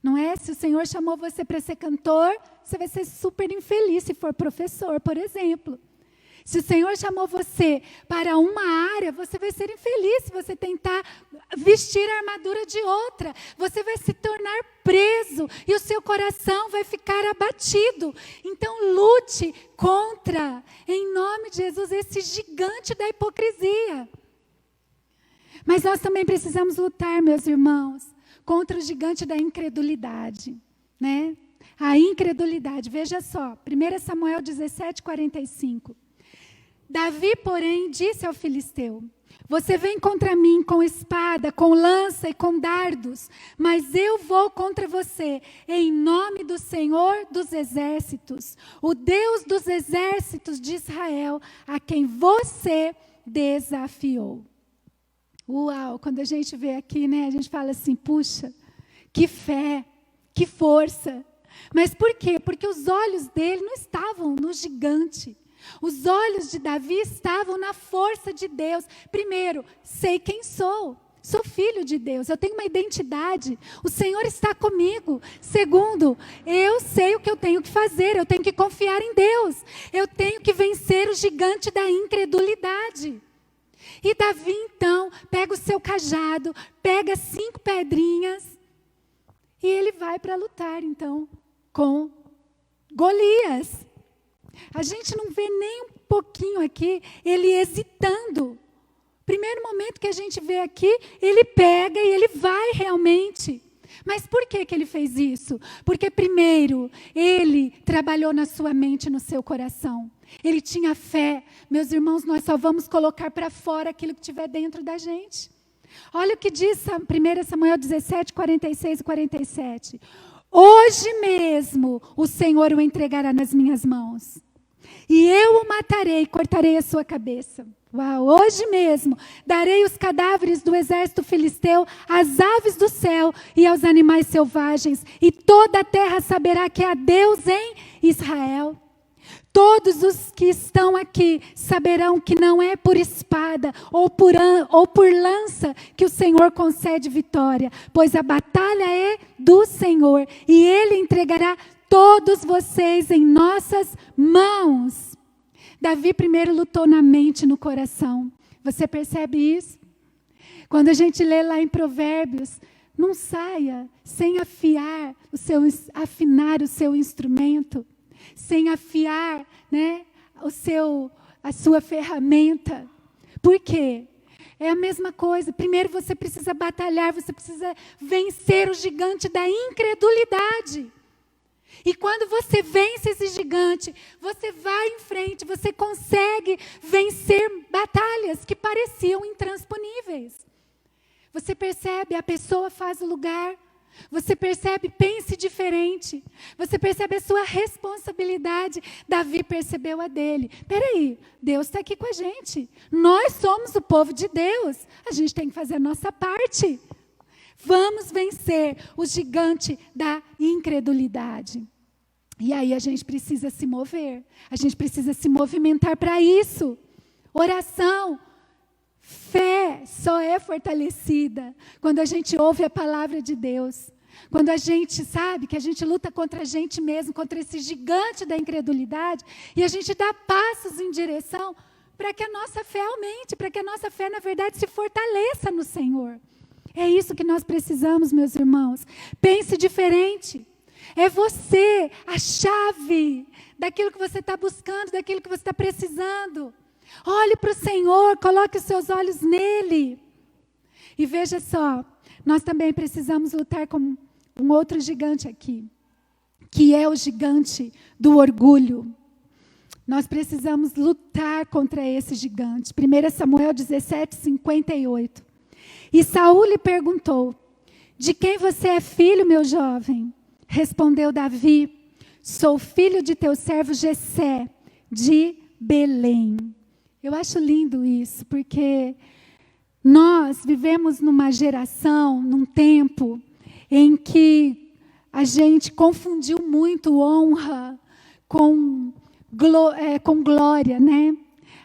Não é? Se o Senhor chamou você para ser cantor, você vai ser super infeliz se for professor, por exemplo. Se o Senhor chamou você para uma área, você vai ser infeliz se você tentar vestir a armadura de outra. Você vai se tornar preso e o seu coração vai ficar abatido. Então lute contra, em nome de Jesus, esse gigante da hipocrisia. Mas nós também precisamos lutar, meus irmãos, contra o gigante da incredulidade, né? A incredulidade, veja só, 1 Samuel 17:45. Davi, porém, disse ao filisteu: você vem contra mim com espada, com lança e com dardos, mas eu vou contra você em nome do Senhor dos exércitos, o Deus dos exércitos de Israel, a quem você desafiou. Uau, quando a gente vê aqui, né, a gente fala assim, puxa, que fé, que força. Mas por quê? Porque os olhos dele não estavam no gigante. Os olhos de Davi estavam na força de Deus. Primeiro, sei quem sou. Sou filho de Deus, eu tenho uma identidade. O Senhor está comigo. Segundo, eu sei o que eu tenho que fazer. Eu tenho que confiar em Deus. Eu tenho que vencer o gigante da incredulidade. E Davi, então, pega o seu cajado, pega 5 pedrinhas e ele vai para lutar, então, com Golias. A gente não vê nem um pouquinho aqui ele hesitando. Primeiro momento que a gente vê aqui, ele pega e ele vai realmente. Mas por que ele fez isso? Porque primeiro, ele trabalhou na sua mente e no seu coração. Ele tinha fé. Meus irmãos, nós só vamos colocar para fora aquilo que tiver dentro da gente. Olha o que diz 1 Samuel 17:46 e 47. Hoje mesmo o Senhor o entregará nas minhas mãos. E eu o matarei e cortarei a sua cabeça. Uau, hoje mesmo darei os cadáveres do exército filisteu às aves do céu e aos animais selvagens. E toda a terra saberá que há Deus em Israel. Todos os que estão aqui saberão que não é por espada ou por lança que o Senhor concede vitória, pois a batalha é do Senhor e Ele entregará todos vocês em nossas mãos. Davi primeiro lutou na mente e no coração. Você percebe isso? Quando a gente lê lá em Provérbios, não saia sem afinar o seu instrumento, sem afiar, né, a sua ferramenta. Por quê? É a mesma coisa. Primeiro você precisa batalhar, você precisa vencer o gigante da incredulidade. E quando você vence esse gigante, você vai em frente, você consegue vencer batalhas que pareciam intransponíveis. Você percebe, a pessoa faz o lugar. Você percebe, pense diferente. Você percebe a sua responsabilidade. Davi percebeu a dele. Peraí, Deus está aqui com a gente. Nós somos o povo de Deus. A gente tem que fazer a nossa parte. Vamos vencer o gigante da incredulidade. E aí a gente precisa se mover. A gente precisa se movimentar para isso. Oração. Fé só é fortalecida quando a gente ouve a palavra de Deus. Quando a gente sabe que a gente luta contra a gente mesmo, contra esse gigante da incredulidade, e a gente dá passos em direção para que a nossa fé aumente, para que a nossa fé, na verdade, se fortaleça no Senhor. É isso que nós precisamos, meus irmãos. Pense diferente. É você a chave daquilo que você está buscando, daquilo que você está precisando. Olhe para o Senhor, coloque os seus olhos nele. E veja só, nós também precisamos lutar com um outro gigante aqui, que é o gigante do orgulho. Nós precisamos lutar contra esse gigante. 1 Samuel 17:58. E Saul lhe perguntou: de quem você é filho, meu jovem? Respondeu Davi: sou filho de teu servo Jessé, de Belém. Eu acho lindo isso, porque nós vivemos numa geração, num tempo, em que a gente confundiu muito honra com glória, né?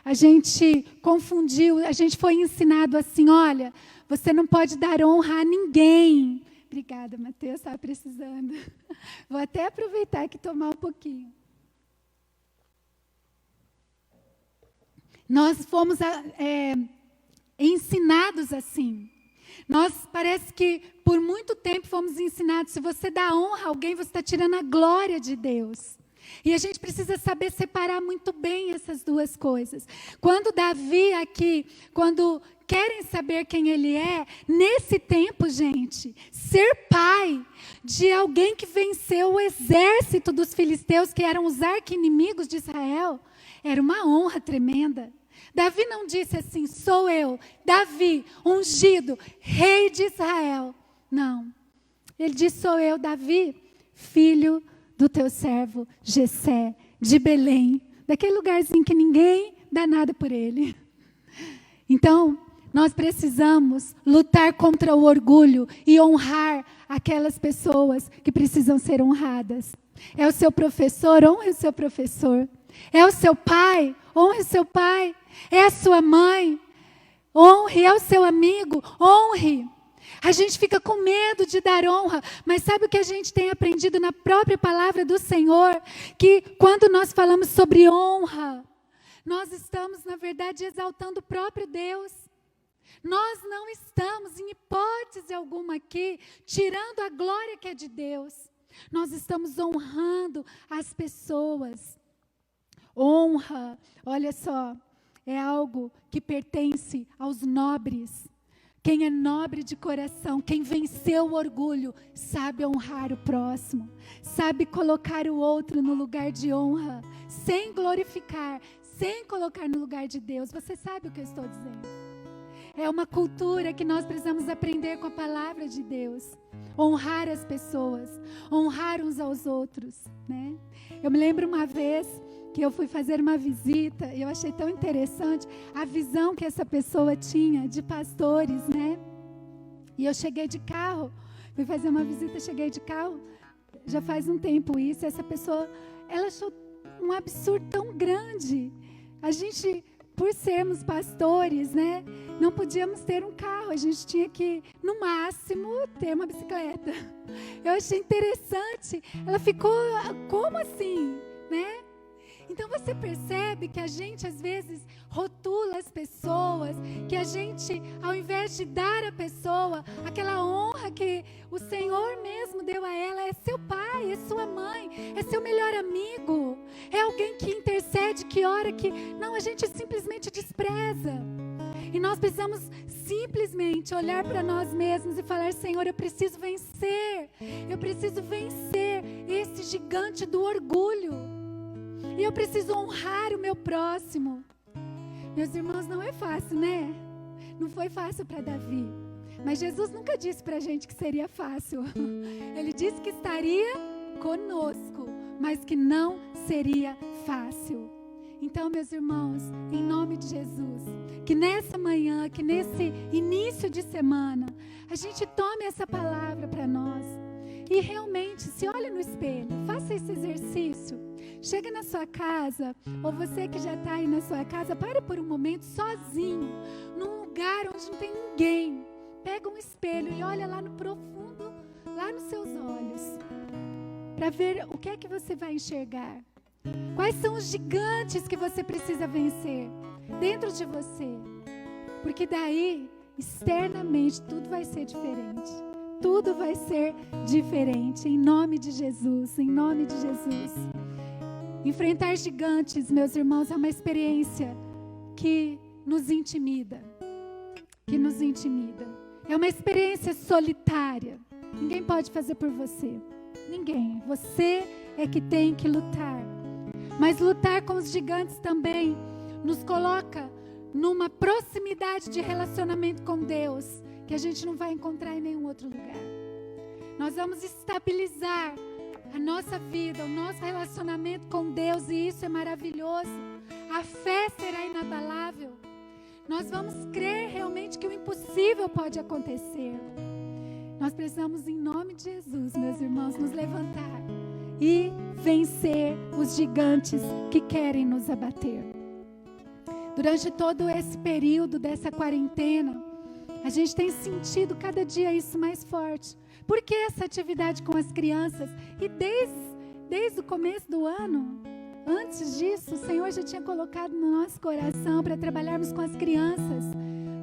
A gente confundiu, a gente foi ensinado assim, olha, você não pode dar honra a ninguém. Obrigada, Mateus, estava precisando. Vou até aproveitar aqui e tomar um pouquinho. Nós fomos ensinados assim. Nós parece que por muito tempo fomos ensinados, se você dá honra a alguém, você está tirando a glória de Deus. E a gente precisa saber separar muito bem essas duas coisas. Quando Davi aqui, quando querem saber quem ele é, nesse tempo, gente, ser pai de alguém que venceu o exército dos filisteus, que eram os arqui-inimigos de Israel, era uma honra tremenda. Davi não disse assim, sou eu, Davi, ungido, rei de Israel. Não. Ele disse, sou eu, Davi, filho do teu servo Jessé, de Belém, daquele lugarzinho que ninguém dá nada por ele. Então, nós precisamos lutar contra o orgulho e honrar aquelas pessoas que precisam ser honradas. É o seu professor, honre o seu professor. É o seu pai, honre o seu pai. É a sua mãe, honre. É o seu amigo, honre. A gente fica com medo de dar honra, mas sabe o que a gente tem aprendido na própria palavra do Senhor? Que quando nós falamos sobre honra, nós estamos, na verdade, exaltando o próprio Deus. Nós não estamos, em hipótese alguma aqui, tirando a glória que é de Deus. Nós estamos honrando as pessoas. Honra, olha só, é algo que pertence aos nobres. Quem é nobre de coração, quem venceu o orgulho, sabe honrar o próximo, sabe colocar o outro no lugar de honra, sem glorificar, sem colocar no lugar de Deus. Você sabe o que eu estou dizendo? É uma cultura que nós precisamos aprender com a palavra de Deus. Honrar as pessoas, honrar uns aos outros, né? Eu me lembro uma vez que eu fui fazer uma visita e eu achei tão interessante a visão que essa pessoa tinha de pastores, né? E eu cheguei de carro, fui fazer uma visita, cheguei de carro, já faz um tempo isso, e essa pessoa, ela achou um absurdo tão grande. A gente, por sermos pastores, né, não podíamos ter um carro, a gente tinha que, no máximo, ter uma bicicleta. Eu achei interessante, ela ficou, como assim, né? Então você percebe que a gente às vezes rotula as pessoas, que a gente, ao invés de dar à pessoa aquela honra que o Senhor mesmo deu a ela, é seu pai, é sua mãe, é seu melhor amigo, é alguém que intercede, que ora, que não, a gente simplesmente despreza. E nós precisamos simplesmente olhar para nós mesmos e falar, Senhor, eu preciso vencer esse gigante do orgulho. E eu preciso honrar o meu próximo. Meus irmãos, não é fácil, né? Não foi fácil para Davi. Mas Jesus nunca disse para a gente que seria fácil. Ele disse que estaria conosco, mas que não seria fácil. Então, meus irmãos, em nome de Jesus, que nessa manhã, que nesse início de semana, a gente tome essa palavra para nós. E realmente, se olhe no espelho, faça esse exercício. Chega na sua casa, ou você que já está aí na sua casa, para por um momento sozinho, num lugar onde não tem ninguém. Pega um espelho e olha lá no profundo, lá nos seus olhos, para ver o que é que você vai enxergar. Quais são os gigantes que você precisa vencer dentro de você? Porque daí, externamente, tudo vai ser diferente. Tudo vai ser diferente, em nome de Jesus, em nome de Jesus. Enfrentar gigantes, meus irmãos, é uma experiência que nos intimida. É uma experiência solitária. Ninguém pode fazer por você. Ninguém. Você é que tem que lutar. Mas lutar com os gigantes também nos coloca numa proximidade de relacionamento com Deus que a gente não vai encontrar em nenhum outro lugar. Nós vamos estabilizar a nossa vida, o nosso relacionamento com Deus, e isso é maravilhoso. A fé será inabalável. Nós vamos crer realmente que o impossível pode acontecer. Nós precisamos, em nome de Jesus, meus irmãos, nos levantar e vencer os gigantes que querem nos abater. Durante todo esse período dessa quarentena, a gente tem sentido cada dia isso mais forte. Por que essa atividade com as crianças? E desde o começo do ano, Antes disso, o Senhor já tinha colocado no nosso coração para trabalharmos com as crianças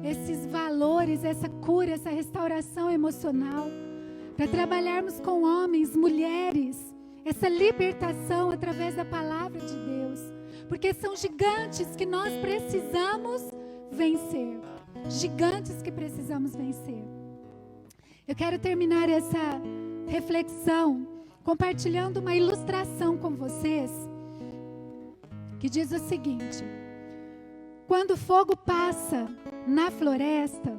esses valores, essa cura, essa restauração emocional, para trabalharmos com homens, mulheres, essa libertação através da palavra de Deus, porque são gigantes que nós precisamos vencer, gigantes que precisamos vencer. Eu quero terminar essa reflexão compartilhando uma ilustração com vocês, que diz o seguinte: quando o fogo passa na floresta,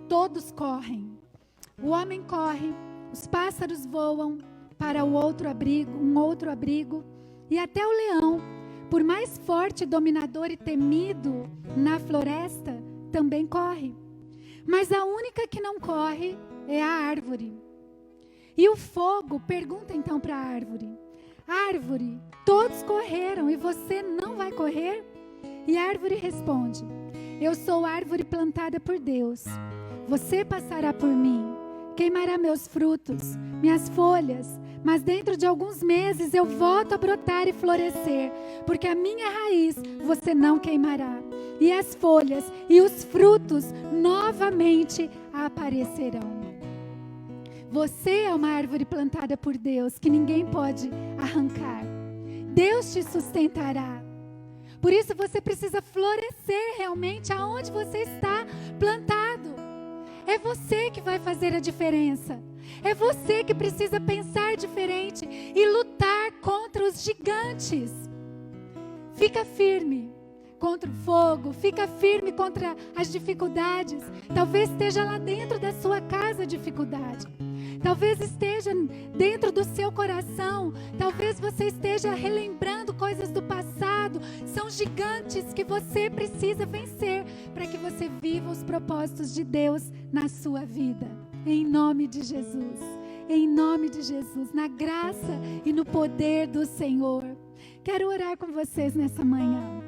todos correm. O homem corre, os pássaros voam para um outro abrigo, e até o leão, por mais forte, dominador e temido na floresta, também corre. Mas a única que não corre é a árvore. E o fogo pergunta então para a árvore: árvore, todos correram e você não vai correr? E a árvore responde: eu sou árvore plantada por Deus. Você passará por mim, queimará meus frutos, minhas folhas, mas dentro de alguns meses eu volto a brotar e florescer, porque a minha raiz você não queimará, e as folhas e os frutos novamente aparecerão. Você é uma árvore plantada por Deus, que ninguém pode arrancar. Deus te sustentará. Por isso você precisa florescer realmente aonde você está plantado. É você que vai fazer a diferença. É você que precisa pensar diferente e lutar contra os gigantes. Fica firme contra o fogo, fica firme contra as dificuldades. Talvez esteja lá dentro da sua casa a dificuldade. Talvez esteja dentro do seu coração. Talvez você esteja relembrando coisas do passado. São gigantes que você precisa vencer para que você viva os propósitos de Deus na sua vida. Em nome de Jesus. Em nome de Jesus. Na graça e no poder do Senhor. Quero orar com vocês nessa manhã.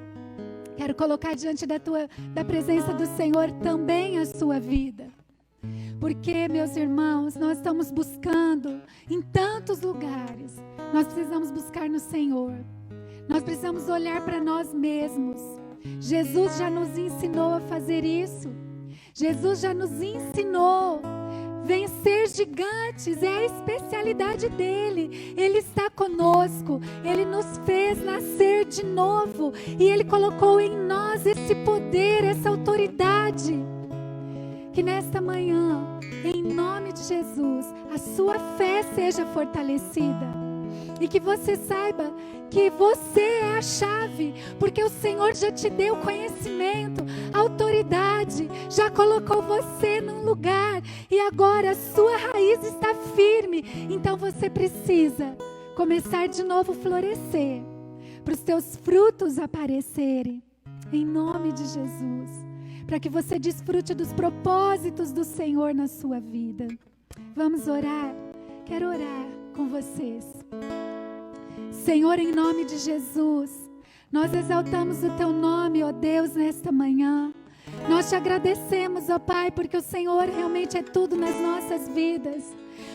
Quero colocar diante da presença do Senhor também a sua vida. Porque, meus irmãos, nós estamos buscando em tantos lugares. Nós precisamos buscar no Senhor. Nós precisamos olhar para nós mesmos. Jesus já nos ensinou a fazer isso. Jesus já nos ensinou. Vencer gigantes é a especialidade dele. Ele está conosco. Ele nos fez nascer de novo. E ele colocou em nós esse poder, essa autoridade. Que nesta manhã, em nome de Jesus, a sua fé seja fortalecida. E que você saiba que você é a chave, porque o Senhor já te deu conhecimento, autoridade, já colocou você num lugar e agora a sua raiz está firme. Então você precisa começar de novo a florescer, para os teus frutos aparecerem, em nome de Jesus. Para que você desfrute dos propósitos do Senhor na sua vida. Vamos orar? Quero orar com vocês. Senhor, em nome de Jesus, nós exaltamos o Teu nome, ó Deus, nesta manhã. Nós te agradecemos, ó Pai, porque o Senhor realmente é tudo nas nossas vidas.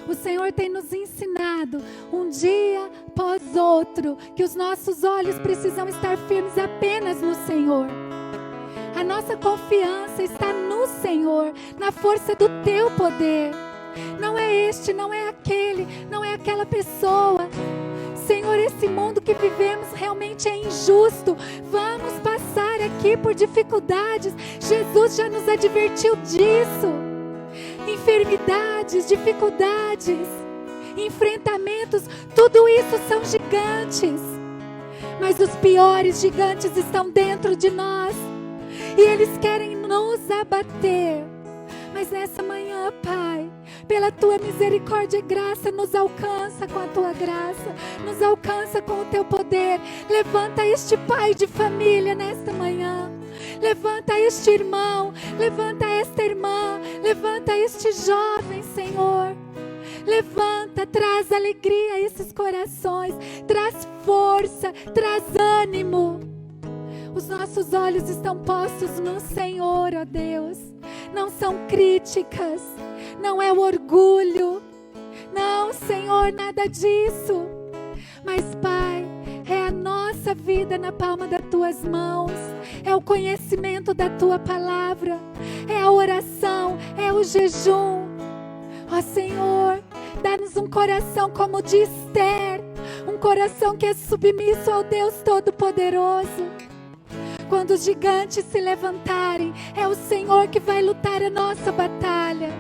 O Senhor tem nos ensinado, um dia após outro, que os nossos olhos precisam estar firmes apenas no Senhor. A nossa confiança está no Senhor, na força do Teu poder. Não é este, não é aquele, não é aquela pessoa. Senhor, esse mundo que vivemos realmente é injusto. Vamos passar aqui por dificuldades. Jesus já nos advertiu disso. Enfermidades, dificuldades, enfrentamentos, tudo isso são gigantes. Mas os piores gigantes estão dentro de nós. E eles querem nos abater. Mas nessa manhã, Pai, pela Tua misericórdia e graça, nos alcança com a Tua graça. Nos alcança com o Teu poder. Levanta este pai de família nesta manhã. Levanta este irmão. Levanta esta irmã. Levanta este jovem, Senhor. Levanta, traz alegria a esses corações. Traz força, traz ânimo. Os nossos olhos estão postos no Senhor, ó Deus. não são críticas, não é o orgulho. Não, Senhor, nada disso. Mas, Pai, é a nossa vida na palma das Tuas mãos. É o conhecimento da Tua palavra. É a oração, é o jejum. Ó Senhor, dá-nos um coração como o de Esther. Um coração que é submisso ao Deus Todo-Poderoso. Quando os gigantes se levantarem, é o Senhor que vai lutar a nossa batalha.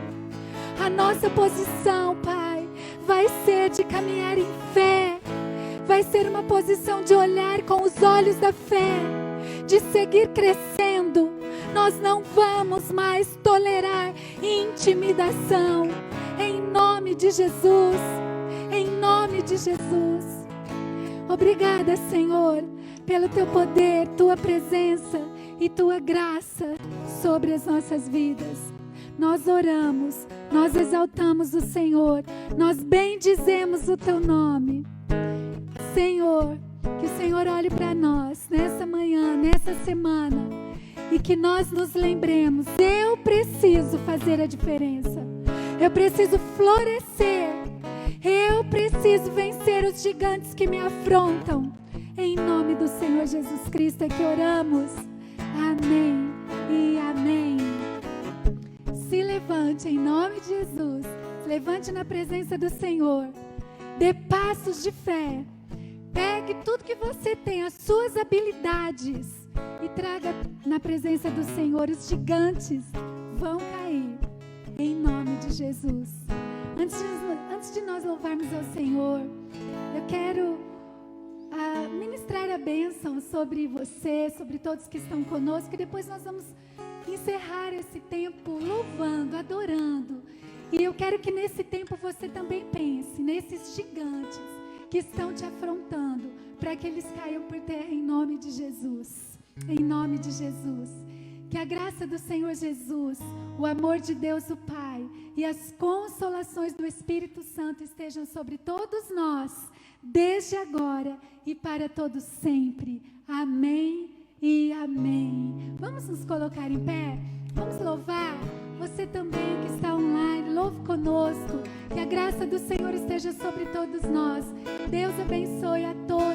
A nossa posição, Pai, vai ser de caminhar em fé. Vai ser uma posição de olhar com os olhos da fé, de seguir crescendo. Nós não vamos mais tolerar intimidação. Em nome de Jesus. Em nome de Jesus. Obrigada, Senhor, pelo Teu poder, Tua presença e Tua graça sobre as nossas vidas. Nós oramos, nós exaltamos o Senhor, nós bendizemos o Teu nome. Senhor, que o Senhor olhe para nós nessa manhã, nessa semana, e que nós nos lembremos: eu preciso fazer a diferença, eu preciso florescer, eu preciso vencer os gigantes que me afrontam. Em nome do Senhor Jesus Cristo é que oramos. Amém e amém. Se levante em nome de Jesus. Se levante na presença do Senhor. Dê passos de fé. Pegue tudo que você tem, as suas habilidades, e traga na presença do Senhor. Os gigantes vão cair em nome de Jesus. Antes de nós louvarmos ao Senhor, eu quero ministrar a bênção sobre você, sobre todos que estão conosco, e depois nós vamos encerrar esse tempo louvando, adorando. E eu quero que nesse tempo você também pense nesses gigantes que estão te afrontando, para que eles caiam por terra em nome de Jesus. Em nome de Jesus. Que a graça do Senhor Jesus, o amor de Deus o Pai e as consolações do Espírito Santo estejam sobre todos nós, desde agora e para todos sempre. Amém e amém. Vamos nos colocar em pé? Vamos louvar? Você também que está online, louve conosco. Que a graça do Senhor esteja sobre todos nós. Deus abençoe a todos.